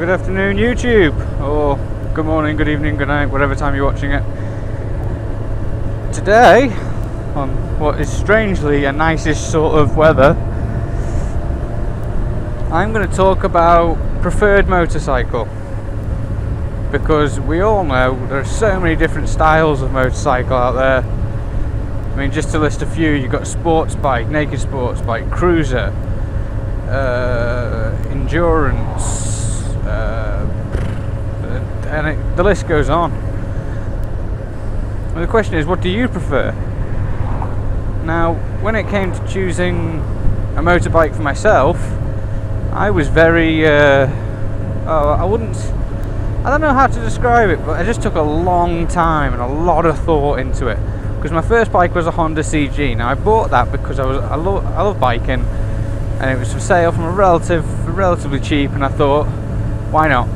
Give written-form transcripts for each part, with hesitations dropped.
good afternoon YouTube, or good morning, good evening, good night, whatever time you're watching it. Today, on what is strangely a niceish sort of weather, I'm going to talk about preferred motorcycle. Because we all know there are so many different styles of motorcycle out there. I mean, just to list a few, you've got sports bike, naked sports bike, cruiser, endurance, and the list goes on. And the question is, what do you prefer? Now, when it came to choosing a motorbike for myself, I was very, I don't know how to describe it, but it just took a long time and a lot of thought into it. Because my first bike was a Honda CG. Now I bought that because I love biking, and it was for sale from relatively cheap, and I thought, why not?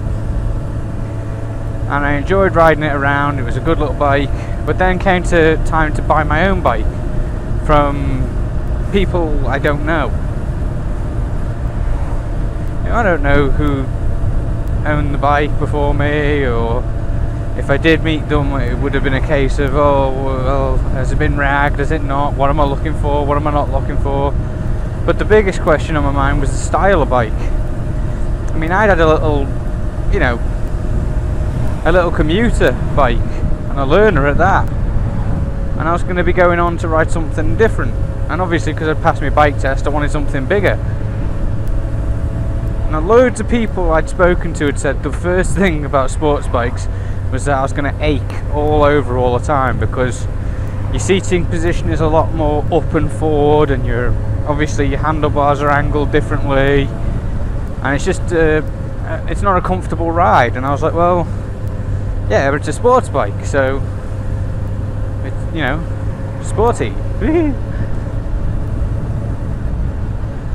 And I enjoyed riding it around. It was a good little bike. But then came to time to buy my own bike from people I don't know. You know, I don't know who owned the bike before me, or if I did meet them, it would have been a case of, oh, well, has it been ragged, has it not, what am I looking for, what am I not looking for? But the biggest question on my mind was the style of bike. I mean, I'd had a little, a little commuter bike, and a learner at that, and I was going to be going on to ride something different, and obviously because I'd passed my bike test, I wanted something bigger. Now, loads of people I'd spoken to had said the first thing about sports bikes was that I was going to ache all over all the time, because your seating position is a lot more up and forward, and obviously your handlebars are angled differently, and it's just it's not a comfortable ride. And I was like, well, yeah, but it's a sports bike, so it's sporty.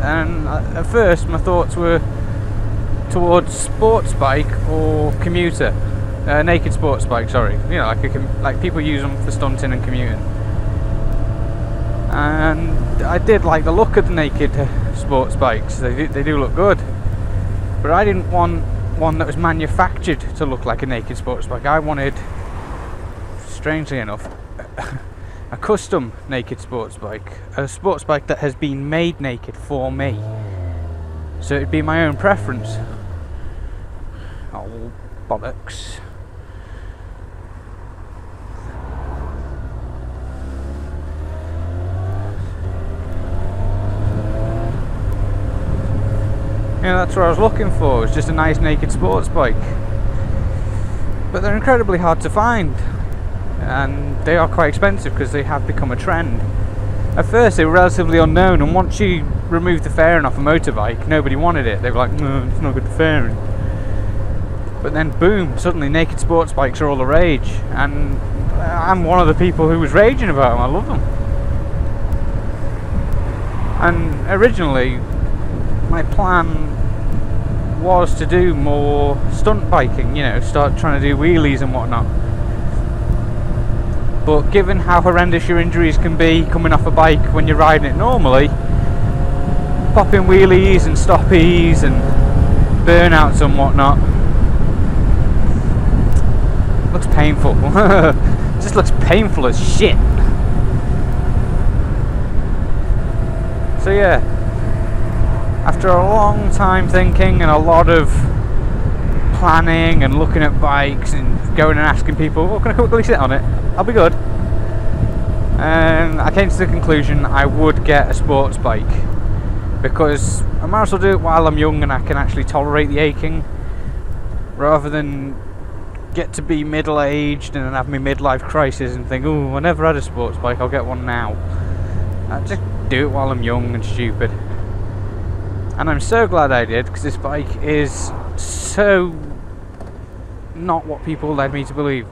And at first my thoughts were towards sports bike or commuter, naked sports bike. Sorry, like people use them for stunting and commuting. And I did like the look of the naked sports bikes. They do look good, but I didn't want one that was manufactured to look like a naked sports bike. I wanted, strangely enough, a custom naked sports bike, a sports bike that has been made naked for me, so it'd be my own preference. Oh, bollocks. That's what I was looking for. It was just a nice naked sports bike, but they're incredibly hard to find, and they are quite expensive because they have become a trend. At first they were relatively unknown, and once you removed the fairing off a motorbike, nobody wanted it. They were like, no, it's not good for fairing. But then boom, suddenly naked sports bikes are all the rage, and I'm one of the people who was raging about them. I love them. And originally my plan was to do more stunt biking, start trying to do wheelies and whatnot. But given how horrendous your injuries can be coming off a bike when you're riding it normally, popping wheelies and stoppies and burnouts and whatnot looks painful. Just looks painful as shit. So yeah, after a long time thinking and a lot of planning and looking at bikes and going and asking people, oh, can I quickly sit on it? I'll be good. And I came to the conclusion I would get a sports bike, because I might as well do it while I'm young and I can actually tolerate the aching, rather than get to be middle-aged and then have my midlife crisis and think, oh, I never had a sports bike, I'll get one now. I just do it while I'm young and stupid. And I'm so glad I did, because this bike is so not what people led me to believe.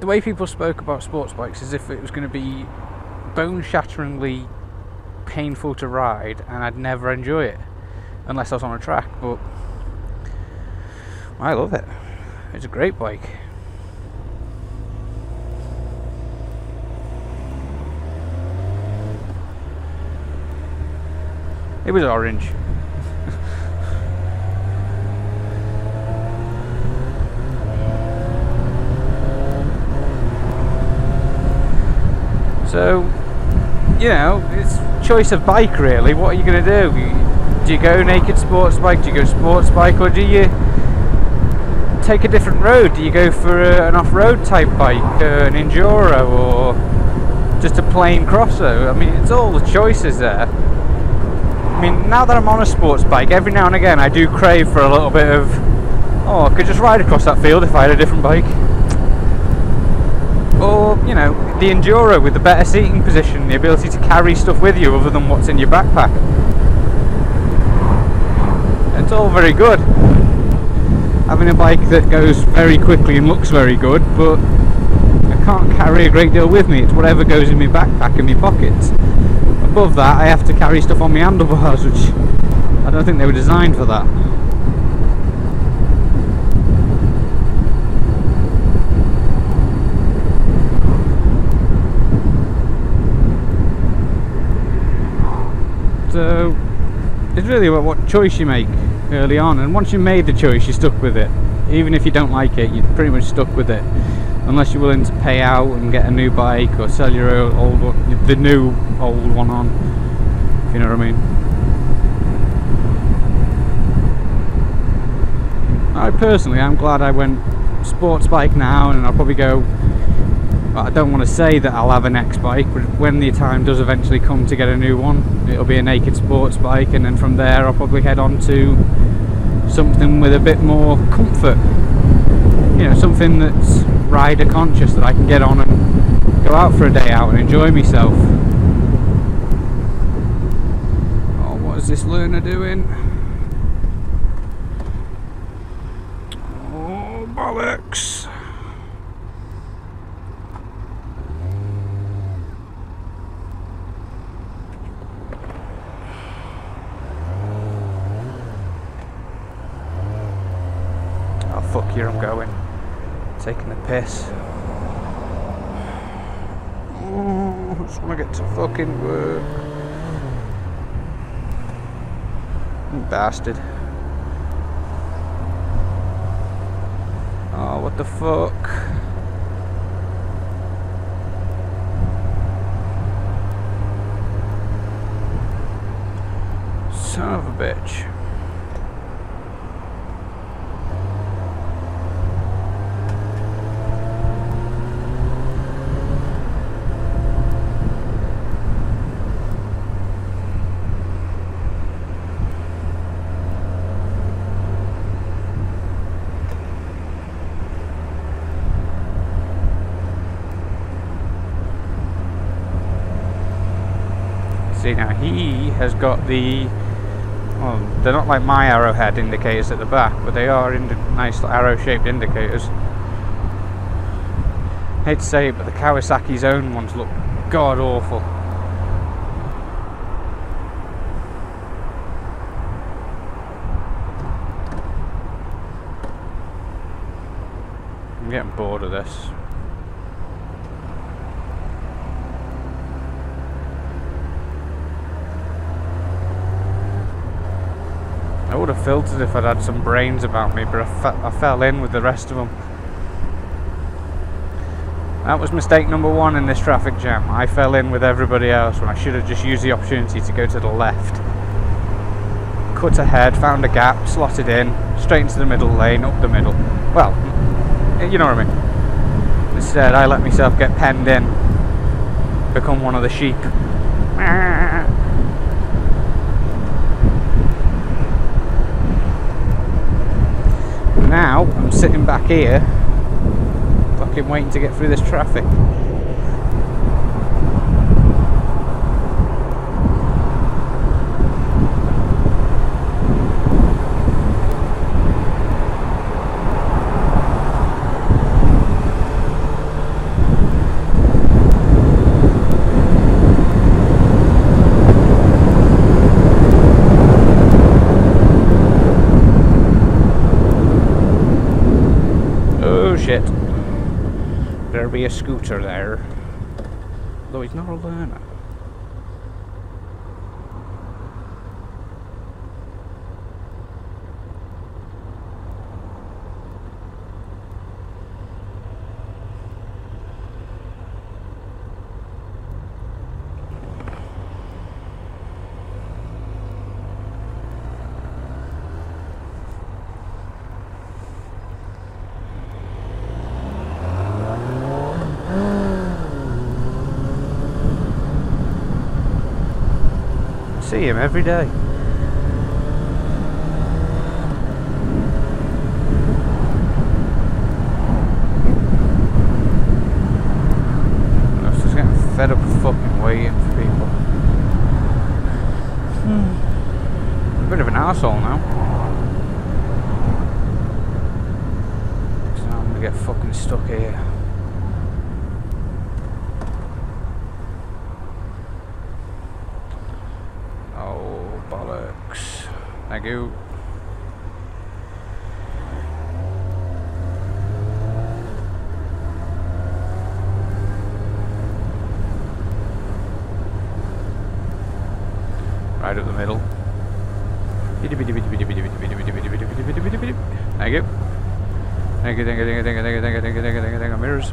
The way people spoke about sports bikes as if it was going to be bone-shatteringly painful to ride, and I'd never enjoy it unless I was on a track. But I love it. It's a great bike. It was orange. So, you know, it's choice of bike really. What are you going to do? Do you go naked sports bike? Do you go sports bike? Or do you take a different road? Do you go for an off-road type bike, an enduro, or just a plain crosser? I mean, it's all the choices there. I mean, now that I'm on a sports bike, every now and again I do crave for a little bit of, oh, I could just ride across that field if I had a different bike. Or, you know, the enduro with the better seating position, the ability to carry stuff with you other than what's in your backpack. It's all very good. Having a bike that goes very quickly and looks very good, but I can't carry a great deal with me. It's whatever goes in my backpack and my pockets. Above that, I have to carry stuff on my handlebars, which I don't think they were designed for that. So it's really about what choice you make early on, and once you made the choice, you're stuck with it. Even if you don't like it, you're pretty much stuck with it, unless you're willing to pay out and get a new bike or sell your old one, the new old one on, if you know what I mean. I personally, I'm glad I went sports bike now, and I'll probably go, I don't want to say that I'll have a next bike, but when the time does eventually come to get a new one, it'll be a naked sports bike, and then from there I'll probably head on to something with a bit more comfort. You know, something that's rider conscious, that I can get on and go out for a day out and enjoy myself. Oh, what is this learner doing? Oh, bollocks. Fuck, here I'm going. Taking the piss. Oh, I just want to get to fucking work. You bastard. Oh, what the fuck? Son of a bitch. See, now he has got the, well, they're not like my arrowhead indicators at the back, but they are nice arrow-shaped indicators. Hate to say it, but the Kawasaki's own ones look god-awful. I'm getting bored of this. I would have filtered if I'd had some brains about me, but I fell in with the rest of them. That was mistake number one in this traffic jam. I fell in with everybody else when I should have just used the opportunity to go to the left. Cut ahead, found a gap, slotted in, straight into the middle lane, up the middle. Well, you know what I mean. Instead, I let myself get penned in, become one of the sheep. Now, I'm sitting back here, fucking waiting to get through this traffic. Shit. There'll be a scooter there. Though he's not a learner. see him every day. I was just getting fed up of fucking waiting for people. I'm a bit of an arsehole now. So now I'm gonna get fucking stuck here. Oh, bollocks. Thank you. Right up the middle. Thank you. Thank you. Mirrors.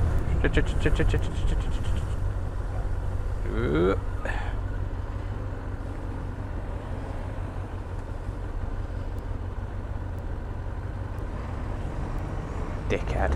Dickhead.